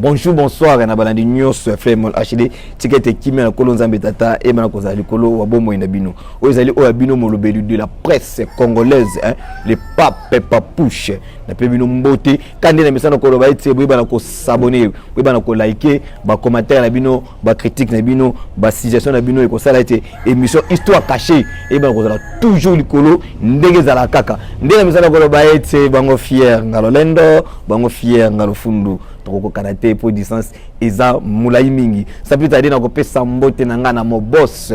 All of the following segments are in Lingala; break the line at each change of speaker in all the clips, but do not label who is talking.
Bonjour, bonsoir, na balandi nyos FM HD tikete kimia na kolonza mbetata e bana kozali kolo wa bombo inabino. Oyezali oyabino molobelu de la presse congolaise, les papes papouche. Na pebino mbote kande na misana kolo ba etse bo bana ko s'abonner, bo bana ko liker, ba commentaire na bino, ba critique na bino, ba suggestion na bino e ko sala ete émission histoire cachée e bana ko sala toujours likolo ndenge za la kaka. Ndenge na misana kolo ba etse bango fier ngalo lendo, bango fier ngalo fundu. Toko kanate pour distance eza mulai mingi ça peut aider na ko pesa mbote na ngana mo boss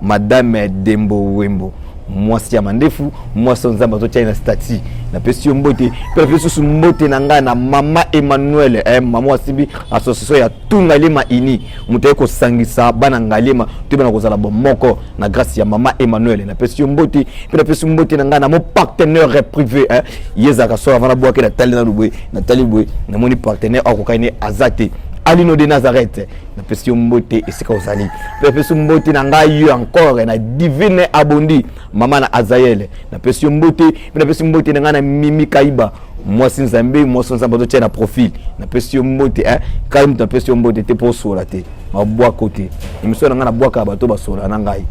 madame Dembo Wembo mwasi ya mandefu mwasi nzamba to China stati na pesi mbote pe pesi mbote na ngana mama Emmanuel mama wasibi association ya tunga lema ini mutaye ko sangisa bana ngalema to bana ko zala bomoko na grâce ya mama Emmanuel na pesi mbote pe na pesi mbote na ngana mo partenaire privé yeza ka so avant boake na tali na lubwe na tali bwe na moni partenaire akokaine azate Alino de Nazareth na pesi mbote esika osali pe pesi mbote na ngai encore na divine abondi mama na Azael na pesi mbote na pesi mbote na ngana Mimi Kaiba mwasi nzambe mwasi nzambe to tena profil na pesi mbote quand na pesi mbote te pour sola te mabwa côté émission na ngana bwaka bato basola na ngai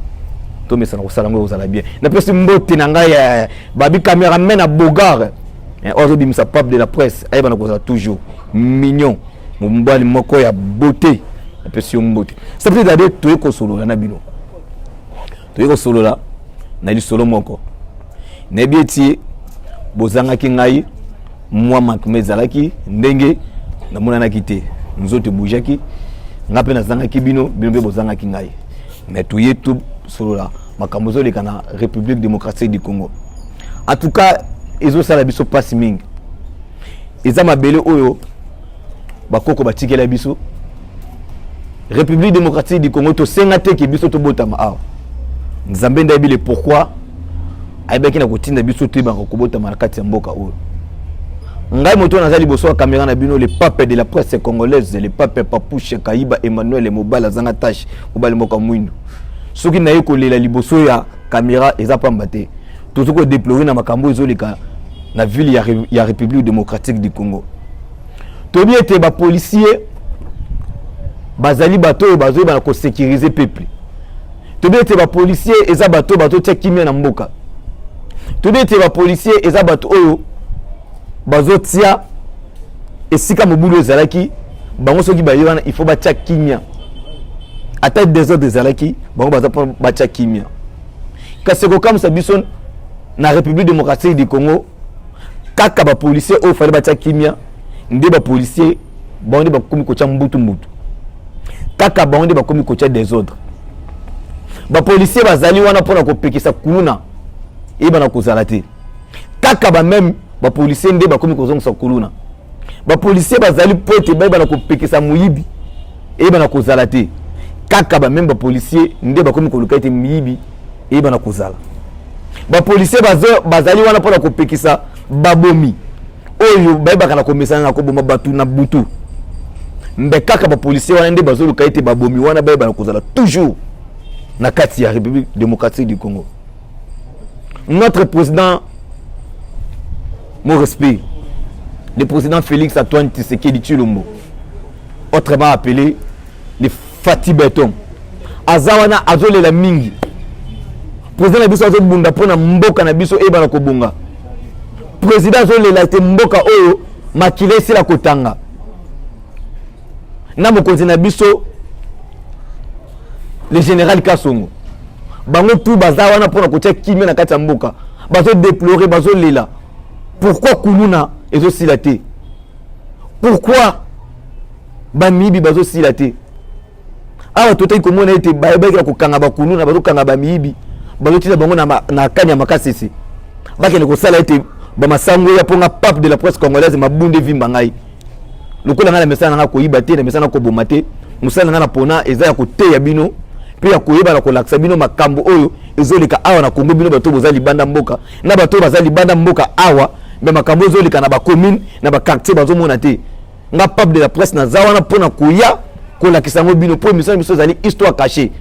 to mesa na kosala ngo osala bien na pesi mbote na ngai babi cameraman na Bogar aujourd'hui misa pape de la presse ayeba na kosala toujours mignon Mumbali moko ya beauté na pesi mbote ça peut dire to eko solo na bino to eko solo la na li solo moko na bieti bozanga ki ngai mwa makumezalaki ndenge na mona na kite nzote bujaki ngape na zanga ki bino bino bozanga ki ngai mais to yetu solo la makambo zo leka na République démocratique du Congo en tout cas ezo sala biso passe mingi eza mabele oyo bakoko batikela biso République démocratique du Congo to sengate ke biso to botama awa nzambe ndayebile pourquoi ayebaki na kotinda biso te ba ko botama na kati ya mboka oyo ngai moto nazali boso ya caméra na bino le pape de la presse congolaise le pape Papouche Kaiba Emmanuel Mobala zanga tâche mobali mboka mwindu soki na yeko lela liboso ya caméra eza pamba te tozoko déplorer na makambo ezoleka na ville ya République démocratique du Congo tobi ete ba policier bazali bato bazo ba ko sécuriser peuple tobi ete ba policier eza bato tia kimia na mboka tobi ete ba policier eza bato oyo bazo tia esika mobulu ezalaki bango soki ba yona il faut ba tia kimia ata des autres ezalaki bango baza ba tia kimia kasi ko comme ça bison na République démocratique du Congo kaka ba policier o fallait ba tia kimia nde ba policier bonde ba komi ko tia mbutu kaka bonde ba komi ko tia des autres ba policier bazali wana pona ko pekisa kuluna e bana ko zalate kaka ba même ba policier nde ba komi ko zonga kuluna ba policier bazali pote ba bana ko pekisa muyibi e bana ko zalate kaka ba même ba policier nde ba komi ko lukate muyibi e bana ko zala ba policier bazali wana pona ko pekisa babomi oyo bayebaka na komesana na koboma batu na butu mbe kaka ba policier wana nde bazoluka ete babomi wana bayeba na kozala toujours na kati ya République démocratique du Congo. Notre président, mon respect, le président Félix Antoine Tshisekedi Tshilombo, autrement appelé le Fati Beton, azawana azolela mingi président na biso azobunda pona mboka na biso eba na kobunga président zolela te mboka oyo makile sila kotanga na mokonzi na biso le général Kasongo bango tout baza wana pona kotia kimia na kati ya mboka bazo déplorer bazo lela pourquoi kuluna ezo sila te pourquoi bamibi bazo sila te awa totai komona ete bayebaki ko kanga bakuluna bazo kanga bamibi bazo tila bango na kanya makasisi bakene ko sala ete ba masango ya ponga pape de la presse congolaise mabunde vimba ngai lokola ngala mesana nga ko ibate na mesana ko bomate musala ngana pona eza ya ko te ya bino pe ya ko yeba na ko laksa bino makambo oyo ezolika awa na Kongo bino bato bozali banda mboka na bato bazali banda mboka awa me makambo ezolika na ba commune na ba quartier bazomona te nga pape de la presse na zawana pona kuya ko lakisa ngo bino po mission biso zali histoire cachée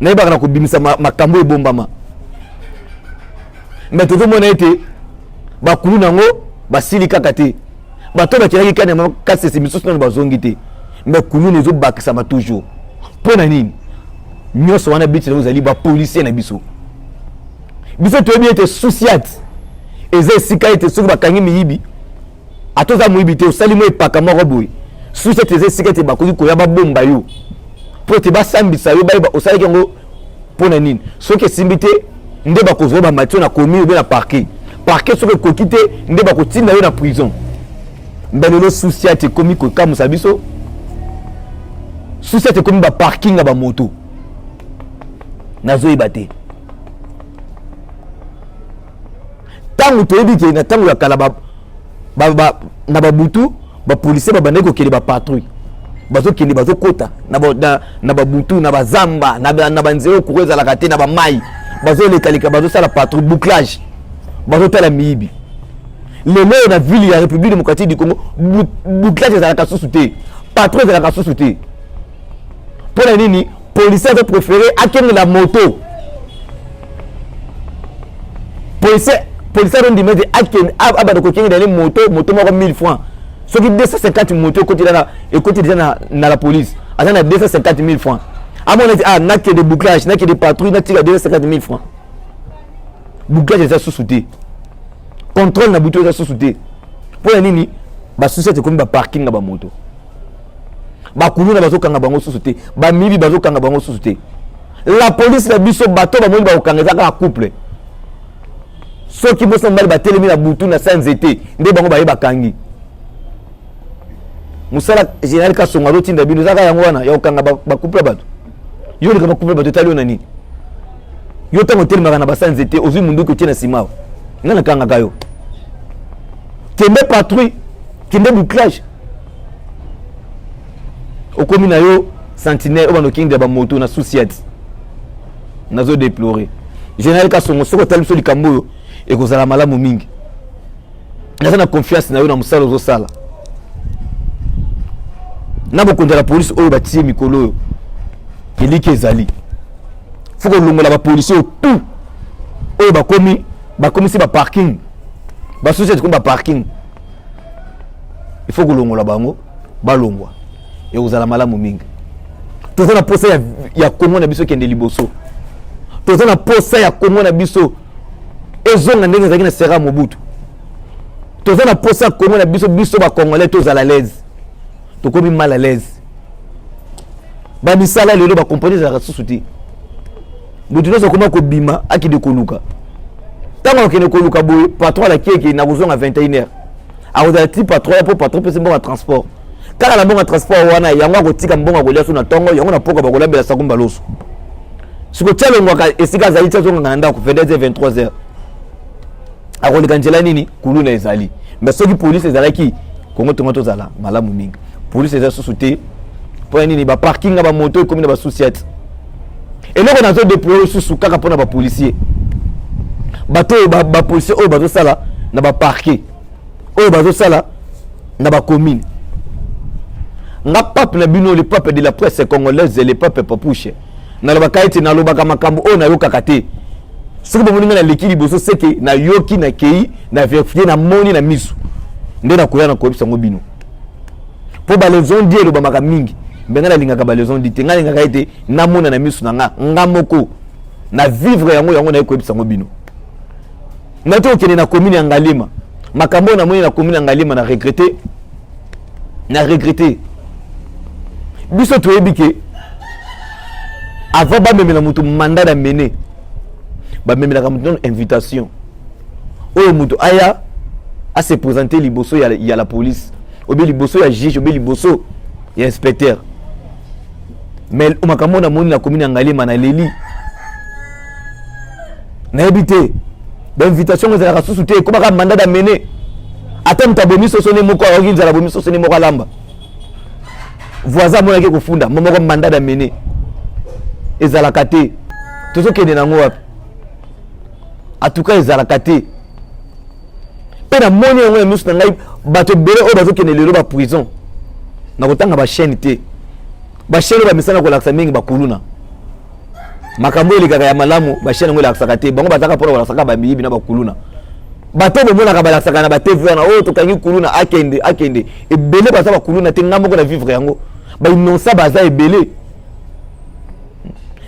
na yeba na ko bimisa makambo ebombama mais tout le monde a été bakulu nango basili kaka te bato bakiraki kana makasese misusu na bazongi te mais kulu nezo bakisa ma toujours pona nini nyoso wana biti vous allez ba policier na biso biso to bien te souciat eze sika ete soki bakangi miyibi atoza muyibi te osali mo epaka moko boye souciat eze sika ete bakoki koya babomba yo po te basambisa yo bayeba osali yango pona nini soki esimbi te nde bakozwa bamatio na komi obe na parquet soki ekoki te nde bakotinda yo na prison mbelelo souciat ekomi kokamusa biso souciat ekomi baparking na bamoto nazoyeba te ntango toyebi ke na ntango ya kala na babutu bapolisier babandaki kokende bapatrouille bazokende bazokota na babutu na bazamba na banzela okoko ezalaka te na bamai bazolekaleka bazosala patrouille bouclage bazotala miyibi lelo na ville ya République démocratique du Congo bouclage ezalaka susu te patrouille ezalaka susu te mpona nini policier azo préféré akende la moto policier ondima ete akende abanda kokende dale moto moko 1000 francs soki 250 moto ekoti déjà na la police aza na 250 000 francs amona ete nakende bouclage nakende patrouille natika 250 000 francs bouclage eza susu te contrôle na butu eza susu te mpona nini basouciate ekomi baparking na bamoto bakuluna bazokanga bango susu te bamibi bazokanga bango susu te la police na biso bato bamoni bakokanga ezaka na couple soki bosa mbali batelemi na butu na sa nzete nde bango baye bakangi musala général Kasongo azotinda bino ezaka yango wana ya kokanga bakouple bato yo leka bakouple bato etali yo na nini yo ntango otelemaka na basa nzete ozwi munduki otie na nsima awa nga nakangaka yo kende patrouille kende bouclage okomi na yo sentinelle obanda okende bamoto na souciat nazo déplorer général Kasongo soko otali biso likambo oyo ekozala malamu mingi naza na confiance na yo na mosala ozosala na bokonzi ya la polisi oyo batie mikolo oyo eliki ezali fo kolongola bapolisi oyo tout oyo bakomisi baparking basouciate komi baparking il faut kolongola bango balongwa ekozala malamu mingi toza na posa ya Kongo na biso kende liboso toza na posa ya Kongo na biso ezonga ndenge ezalaki na Sera Mobutu toza na posa ya Kongo na biso bakongolais tozala l'aise tokomi mal à l'aise bamisala lelo bakompani ezalaka susu te butu nyonso okoma kobima akende koluka ntango akende koluka boye patron alaki eke na kozonga 21h akozala ti patron ya po patron pesi mbongo ya transport kaka na mbongo ya transport wana yango akotika mbongo akolia so na ntongo yango na poko bakolambela sakumba loso sikotia longwaka esika azali ti azonganga na ndako 22h 23h akoleka nzela nini kuluna ezali mais soki police ezalaki Kongo tongo tozala malamu mingi police eza susu te mpo nini baparking na bamoto ekomi na basouciate eloko nazo déployer susu kaka mpona bapolisier bato oyo bapolisier oyo bazosala na baparquet oyo bazosala na bacommune nga pape na bino le pape de la presse congolaise le pape papouche nalobaka ete nalobaka makambo oyo nayokaka te soki bomoni nga naleki liboso seke nayoki na kei na verifie na moni na miso nde nakoya na koyebisa yango bino mpo baleson di elobamaka mingi mbe nga nalingaka baleson di te nga nalingaka ete namona na miso na nga moko na vivre yango naye koyebisa yango bino nati okende na commune ya Ngalima makambo oyo namoni na commune ya Ngalima na regrete biso toyebi ke avant bamemela moto mandat na mene bamemelaka moto invitation oyo moto aya à se présenter liboso ya la police obe liboso ya juge obe liboso ya inspecteur mais makambo na moni na commune ya Ngalima na leli na ebité d'invitation ezalaka susu te ekomaka mandat d'amener ata moto abomi soso ne moko akoki nzala abomi soso ne moko alamba voisin amonaki kofunda moko mandat d'amener ezalaka te tozokende nango wapi en tout cas ezalaka te mpe na moni yango ya miso na ngai bato ebele oyo bazokende lelo baprison na kotanga bachaîne te bachaîne oyo bamisana kolakisa mingi bakuluna makambo elekaka ya malamu bachaîne yango elakisaka te bango bazaka mpona kolakisaka bamiyibi na bakuluna bato bomonaka balakisaka na batv wana oyo tokangi kuluna akende ebele baza bakuluna te nga moko na vivre yango ba innocent baza ebele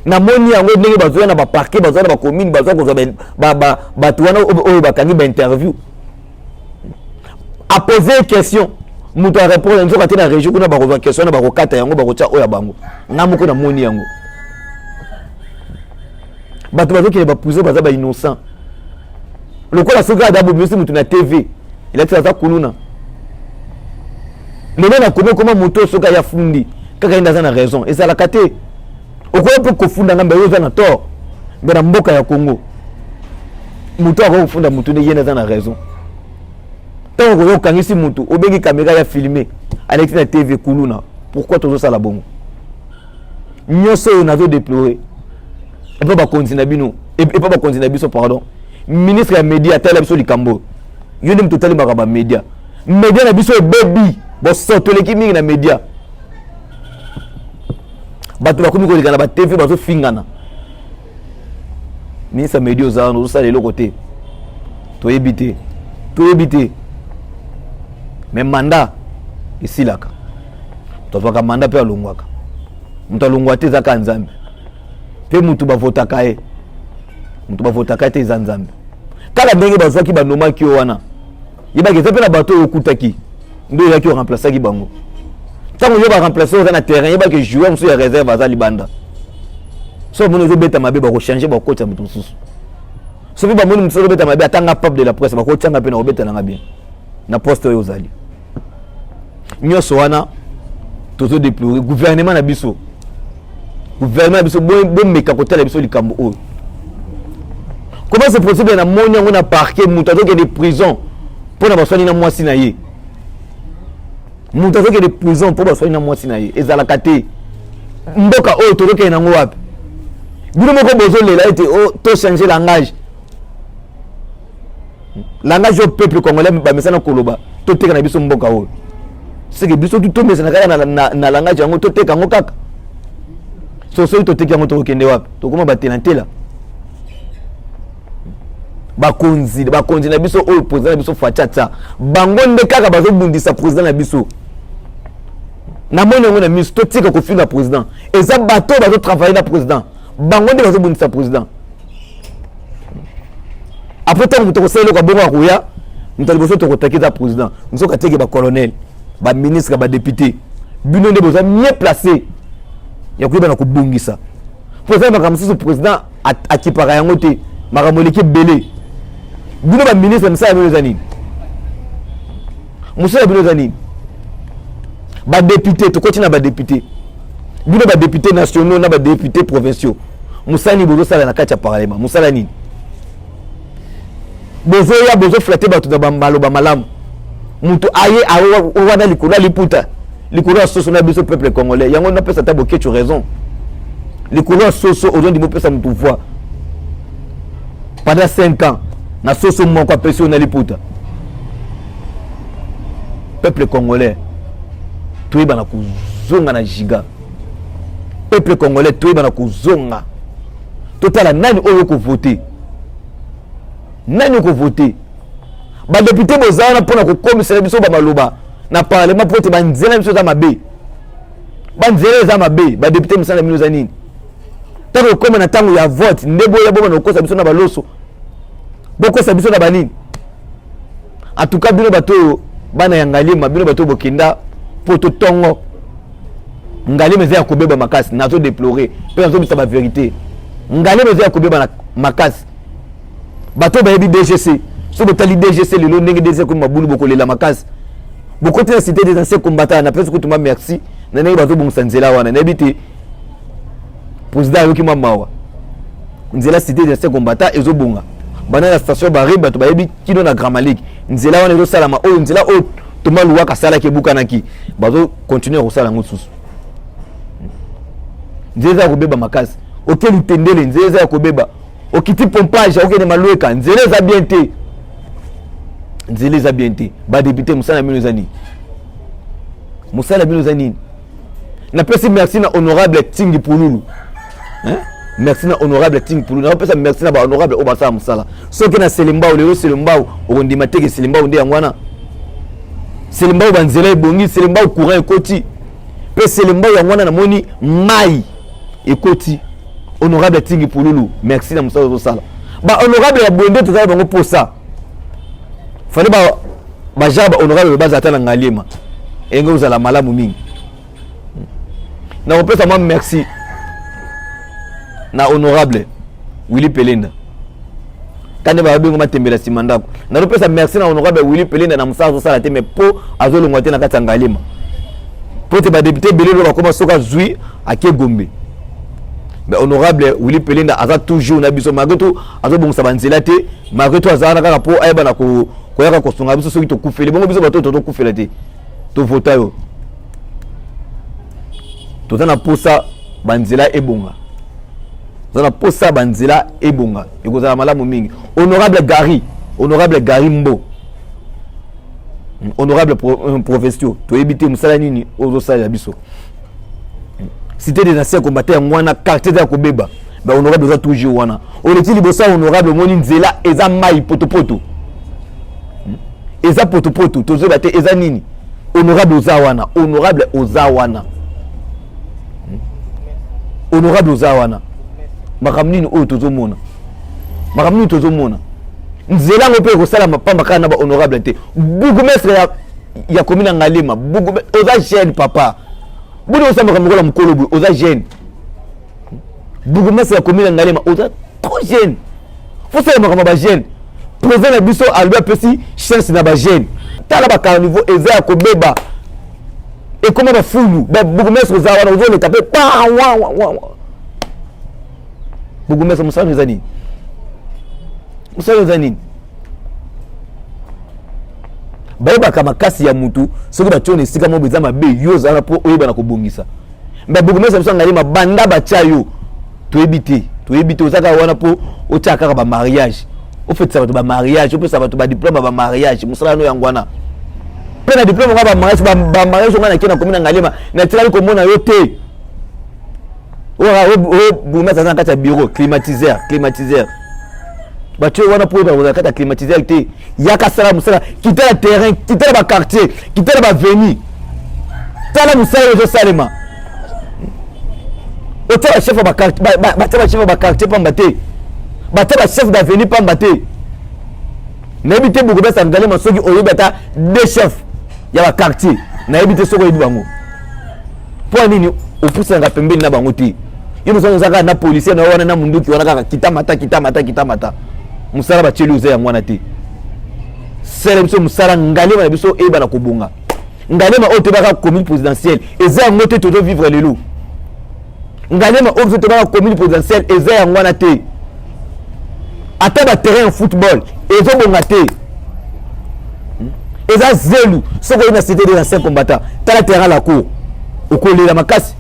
na moni yango ndenge bazoya na ba parquet bazoya na ba commune bazoya ko ba tuwana oyo bakangi ba interview a poser question muto a répondre nzoka te na région kuna ba ko question na ba ko kata yango ba ko tia oya bango nga moko na moni yango bato bazoki ba pousser baza ba innocent lokola soka d'abo musi mutu na TV il a dit ça kuluna le na comment muto soka ya fundi kaka inda za na raison et ça la kate okoyo pe kofunda ngamba yo za na tort mais na mboka ya Congo muto ako kofunda mutu ne yena za na raison tant ko yo kangisi mutu obengi caméra ya filmer alexis na TV kuluna pourquoi tozo sala bongo nyoso na zo déplorer et pas ba continuer bino et pas ba continuer biso pardon ministre ya média tala biso likambo yo ndem totali makaba média na biso baby bo sotoleki mingi na média bato bakomi koleka na ba TV bazo fingana ministre ya média ozana ozosala eloko te toyebi te mais mandat esilaka tozwaka mandat mpe alongwaka moto alongwa te ezaka nzambe mpe motu bavotaka ye te eza nzambe kala ndenge bazwaki banomaki yo wana yebaki eza mpe na bato oyo okutaki nde oyaki oremplaçaki bango ntango yo baremplace oyo oza na terrain yebaki joueur mosusu ya réserve aza libanda so bamoni ozobeta mabe bakochange bakokotisa moto mosusu so mpe bamoni mosusu ozobeta mabe atanga pape de la presse bakotianga mpe na kobetananga bien na poste oyo ozali nyonso wana tozodeplore gouvernement na biso bomeka kotala biso likambo oyo comment c'est possible na moni yango na parquet moto azokende prison mpo na baswani na mwasi na ye moto azokende prison mpo baswani na mwasi na ye ezalaka te mboka oyo tozokende nango wapi bino moko bozolela ete to changer langage au peuple congolais bamesana koloba toteka na biso mboka oyo seke biso tomesana kaka na langage yango toteka yango kaka soki toteki yango tokokende wapi tokoma batelantela bakonzi na biso oyo président na biso Fatata bango nde kaka bazobundisa président na biso na moni yango na miso totika kofinga président eza bato bazotravaille na président bango nde bazobundisa président après ntango moto kosala eloko abongo akoya moto liboso tokotakisa président nzoka teke bacolonel baministre badepute bino nde boza mieux placé ya koyeba na kobungisa président makambo mosusu président akipaka yango te makambo eleki ebele bino baministre mosala bino eza nini mosala bino eza nini badepute tokoti na badepute bino badepute nationaux na badepute provinciaux mosala nini bozosala na kati ya parlement mosala nini bozoya bozoflate bato na bamaloba malamu moto aye wana likolo ya liputa likolo ya soso na biso peuple congolais yango napesa ta bokecho raison likolo ya soso ozondi mopesa motu voix pendant 5 ans na soso moko apesi na liputa peuple congolais toyeba na kuzonga na giga peuple congolais toyeba na kuzonga totala nani oyo kovote badepute bozala mpona kokomisela biso bamaloba na parlement po ete banzela biso eza mabe badepute mosala bino eza nini ntango okoma na ntango ya vote nde boya bomana kokosa biso na baloso bokosa biso na banini atuka bino bato oyo bana ya ngalima bino bato oyo bokenda po totongo ngalima eza ya kobeba makasi nazodeplore mpe nazobisa baverité ngalima eza ya kobeba makasi bato bayebi DGC so botali DGC lelo ndenge DGC ko mabulu bokolela makasi bokoti na cité des anciens combattants na pesa kutuma merci na ndenge bazobongisa nzela wana na bité président yoki mamawa nzela cité des anciens combattants ezobonga bana na station bari bato bayebi kino na Grand Malik nzela wana ezosalama oyo nzela oyo toma luwa kasala ke bukanaki bazo continuer kosala ngo susu nzela kobeba makasi okeli tendele nzela kobeba okiti pompage okene malueka nzela eza bien te badepute mosala bino eza nini na pesi merci na honorable Tingi Pululu merci na honorable Tingi Pululu na pesa merci na ba honorable o basala mosala soki na Selembao lelo Selembao okondima teke Selembao nde yango wana Selembao banzela ebongi Selembao courant ekoti pese le mbayo ngwana na moni mai ekoti honorable Tingi Pululu merci na musala sala ba honorable ya bonde tozala bango posa fallait ba jaba honorable bazata na ngalema engo uzala malamu mingi na opesa moi merci na honorable Willy Pelenda kande ba bengo matembela simandako na opesa merci na honorable Willy Pelenda na musala sala te mais po azolongwa te na kata ngalema po te ba député belelo ba koma soka zui ake Gombe. Mais honorable Willy Pelenda aza toujours na biso malgré tout azo bongisa banzela te malgré tout azana kaka po ayeba na ko yaka ko songa biso soki to kufele bongo biso bato to kufela te to vota yo to tana posa banzela ebonga zana posa banzela ebonga ekozala malamu mingi honorable Gary Mbo honorable professeur to ebité musala nini ozo sala biso cité des anciens combattants ngwana quartier za kobeba ba honorable za toujours wana oleti libosa honorable moni nzela eza mai potopoto eza potopoto tozo bate eza nini honorable ozawana makamnini o tozo mona nzela ngope ko sala mapamba kana ba honorable te bourgmestre ya commune Ngalema oza jeune papa Boudi osamba kamukola mukolo boui oza jeune. Bougumesa ya commune Ngalema oza trop jeune. Faut ça makama ba jeune. Président na biso alba pesi chance na ba jeune. Tala ba carnival eza ko beba. Et comment ba fulu ba bougumesa oza wana ozo le taper pa wa. Bougumesa musana zani. Musana zani. Baiba kama kasi ya mutu soki batione sika mo beza mabe yo zala po oyeba na kobongisa mba bugumesa biso ngalima banda batia yo to ebite ozaka wana po otiaka ba mariage o fait ça ba mariage o peut ça ba diplôme ba mariage musala no yangwana pe na diplôme ba mariage ba mariage ngana kena komina ngalima na tirali ko mona yo te o bugumesa za kata bureau climatiseur Batu wana pour dans la climatiseur te yaka sala musala quitter le terrain quitter le quartier quitter le avenue tala musala jo salema otela chef ba quartier ba chef ba quartier pambate ba chef d'avenue pambate n'habite beaucoup ba sangale masoki oyebata deux chefs ya ba quartier na ebite soko yebi bango pour nini opusa nga pembeni na bango te yino zonga na policier na wana na munduki wana kaka kitamata musala ba cheli uze ya mwana te sele mso musala ngalema na biso eba na kobunga ngalema ote baka commune présidentielle eza ya ngote toto vivre lelo ngalema ote baka commune présidentielle eza ya mwana te ata ba terrain en football ezo bonga te eza zelu soko na cité des anciens combattants tala terrain la cour okolela makasi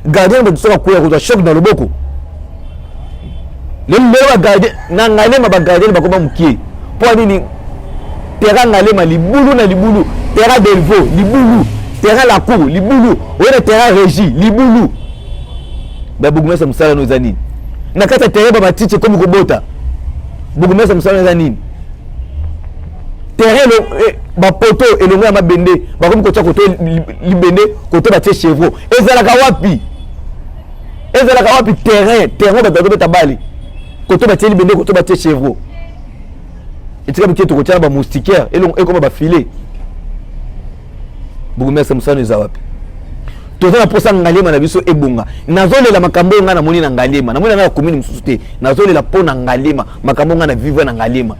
gardien de soka kuya ko choc dans le boko le meilleur gardien na Ngalema ba gardien ba ko mukie po nini terrain Ngalema libulu na libulu terrain Delvaux libulu terrain la cour libulu wena terrain régie libulu ba bugumesa musala no zani na kata terrain ba matiche comme kobota bugumesa musala no zani terrain le ba poto elongo ya mabende ba ko kocha koto libende koto ba tie chevaux ezala ka wapi terrain ba dodo tabali koto ba tie libende koto ba tie chevaux etika bi keto kocha ba moustiquaire elongo e ko ba filet bugumesa musala no zawapi tozana posa Ngalema na biso ebonga nazolela makambo nga na moni na Ngalema na moni na commune mususu te nazolela po na Ngalema makambo nga na vivre na Ngalema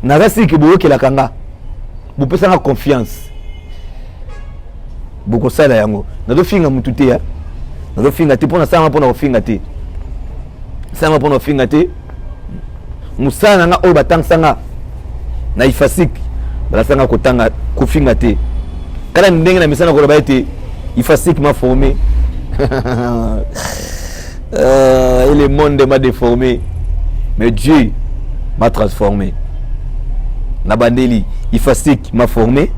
nazasi ki boyokela kanga bopesa nga confiance boko sala yango nazo finga mutu te ya nazo finga te pona sama pona ofinga te sama pona ofinga te musana nga oyo batangsanga na ifasik balasanga kotanga kofinga te kala ndenge na misana ko ba ete ifasik m'a formé et le monde m'a déformé mais Dieu m'a transformé. Nabandeli, Ifasik m'a formé,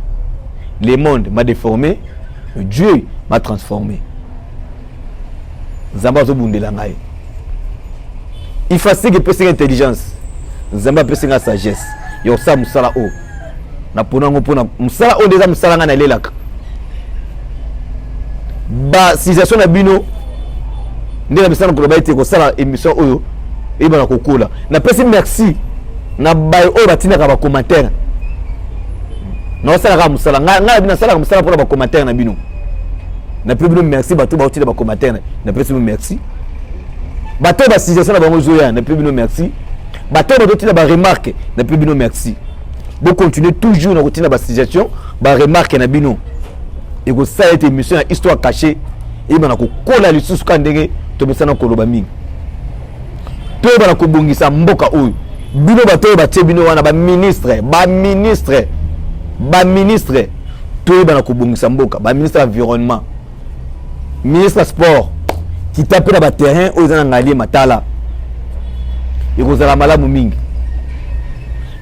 le monde m'a déformé, Dieu m'a transformé. Zamba zo bundela ngai. Ifasik peut ser intelligence, Zamba peut ser sagesse. Yo sa musala o. Na pona ngo pona musala o déjà musala nga na lelaka. ba situation na bino ndenge bisana ko ba ite ko sala émission oyo e bana ko kola na pesi merci na bay oyo batina ka ba commentaire na sala ka musala nga bina sala ka musala pour ba commentaire na bino na plus bino merci ba to ba otila ba commentaire na pesi merci ba to ba situation na bango zoya na plus bino merci ba to ba otila ba remarque na plus bino merci bo continuer toujours na routine ba situation ba remarque na bino et que ça a été émission à histoire cachée et bana ko kola lisusu ka ndenge to besana ko loba mingi to bana ko bongisa mboka oyo bino ba to ba tie bino wana ba ministre to bana ko bongisa mboka ba ministre environnement ministre sport qui tape na ba terrain aux na ngali matala et ko zala malamu mingi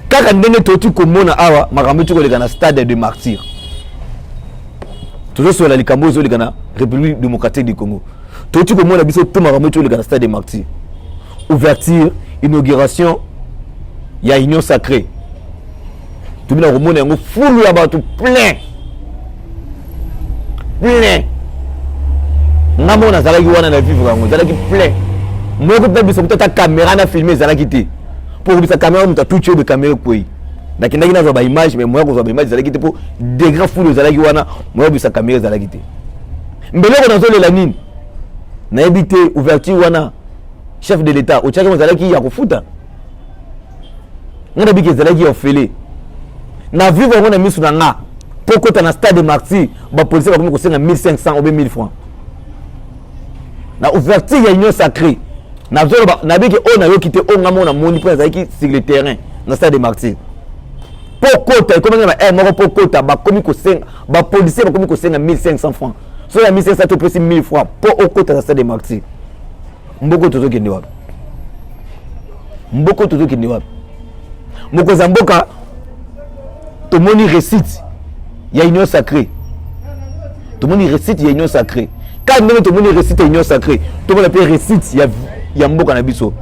kaka ndenge to tu ko mona awa makambo tu ko leka na stade de martyrs toujours sur la likambo zo na République démocratique du Congo to tu ko mona biso to makambo tu leka na stade de martyrs ouverture inauguration ya union sacrée tu bina ko mona yango fulu ya bato plein ngamona zalaki wana na vivre yango zalaki plein moi ko biso ta caméra na filmer zalaki te pour que sa caméra muta tout de caméra koi nakenda kina za ba image mais moi ko za ba image zalaki te pour des grands fous zalaki wana moi ko sa caméra zalaki te mbele ko nazo lela nini na ebité ouverture wana chef de l'état o tshaka zalaki ya kufuta ngana bike zalaki ya ofele na vivre ngona misu na nga poko ta na stade de martyrs ba policier ba komi ko senga 1500 ou 1000 francs na ouverture ya union sacrée na zolo na bike on a yo kité on ngamo na moni pour zaki sur le terrain na stade de martyrs pokota comme na moko pokota ba komi ko senga ba policier ba komi ko senga 1500 francs so ya 1500 to plus 1000 francs pour okota na stade de martyrs mboko tozo kende wapi moko za mboka to moni recite ya union sacrée quand nous to moni recite ya union sacrée to mona pe recite ya mboka na biso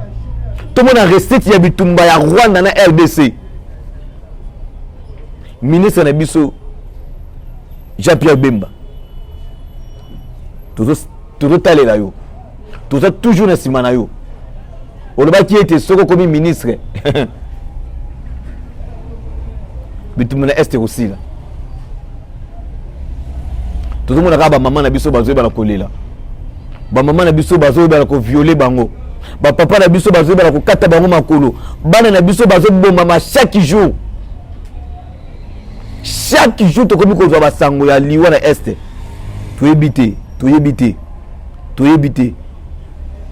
to mona recite ya bitumba ya Rwanda na RDC ministre na biso Jean-Pierre Bemba toujours talela yo toujours na sima na yo oloba ki ete soko komi ministre bitumba na este aussi là toujours mona ka ba maman na biso bazo ba la kolela ba maman na biso bazo ba la ko violer bango ba papa na biso bazo ba la ko kata bango makolo bana na biso bazo bomba ma chaque jour to komi ko zo ba sango ya liwa na este to yebite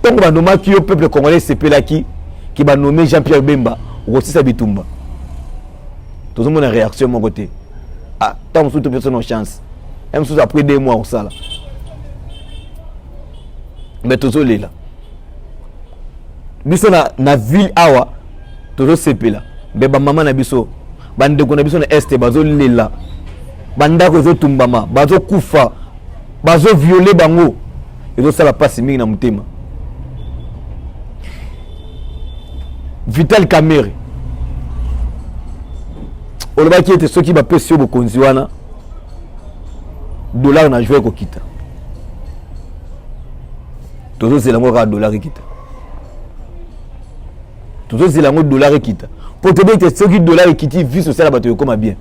tongo ba noma ki yo peuple congolais sepelaki ki ba nommé Jean-Pierre Bemba okotisa bitumba tozo mona réaction mon côté ah tant sous toute personne chance même sous après 2 mois au sala mais tozo lela biso na ville awa tozo sepela be ba mama na biso bandeko na biso na este bazo lela bandako zo tumbama bazo kufa bazo violer bango ezo sala pasi mingi na mutema Vital Kamerhe oloba ki ete soki ba pesi yo bokonzi wana dollar na jouer ko kita tozo zela ngo ka dollar kita pour te dire que soki dollar kiti vie sociale bato yokoma bien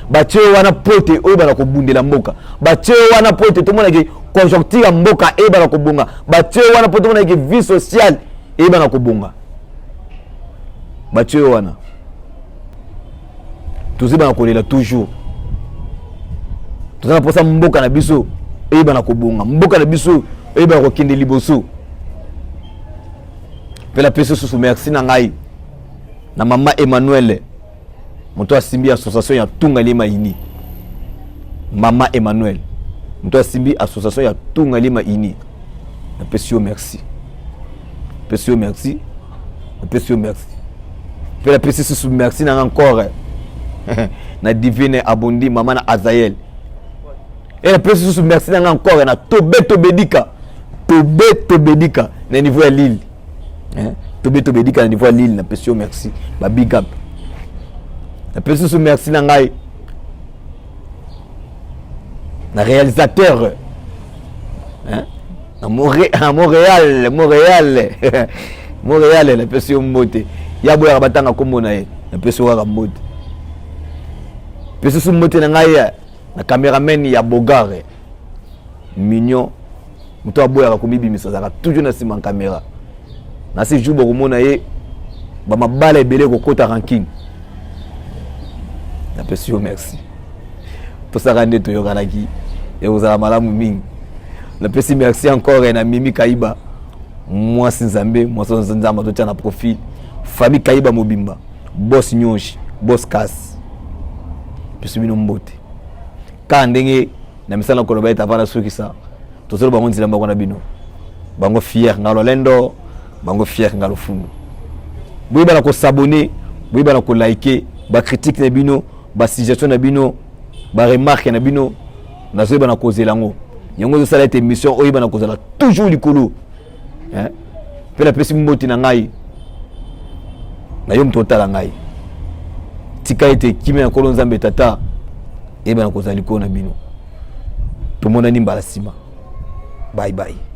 batie wana pote oyo bana ko bundela mboka batie wana pote to mona ke conjoncture mboka e bana ko bonga batie wana pote mona ke vie sociale e bana ko bonga batie wana tuzi bana ko lela toujours tozana posa mboka na biso e bana ko bonga mboka na biso e bana ko kende liboso pela peso sous merci na ngai na mama Emmanuel moto asimbi association ya tunga lima ini mama Emmanuel moto asimbi association ya tunga lima ini na peso merci pela peso sous merci na encore na divine abondi mama na Azael et la peso sous merci na encore na tobedika na niveau ya Lille tobedika na niveau ya Lille na peso merci ba big up na peso sous merci na ngai na réalisateur Montréal Montréal la personne mbote ya boya batanga kombo na ye na personne ka mbote personne mbote na ngai na cameraman ya Bogare mignon muto aboya ko mibimisa zaka toujours na sima caméra na se jour boko mona ye ba mabala ebele ko kota ranking na personne merci to saka ndeto yokanaki et vous avez malamu mingi la personne merci encore na Mimi Kaiba moi Sinzambe moi Sinzamba to na profil famille Kaiba Mobimba boss Nyonshi boss Kas personne bino mbote ka ndenge na misala ko lobeta vana sukisa to solo bango nzila mbako na bino bango fier ngalo lendo bango fier ngalo fundu boyiba na ko s'abonner boyiba na ko liker ba critique na bino ba suggestion na bino ba remarque na bino na zoyiba na kozela ngo yango zo sala émission oyiba na kozela toujours likolo hein pe la pesi mboti na ngai na yo mtotala ngai tika ete kimi na kolo nzambe tata eba na kozala likolo na bino to mona ni mbala sima bye bye.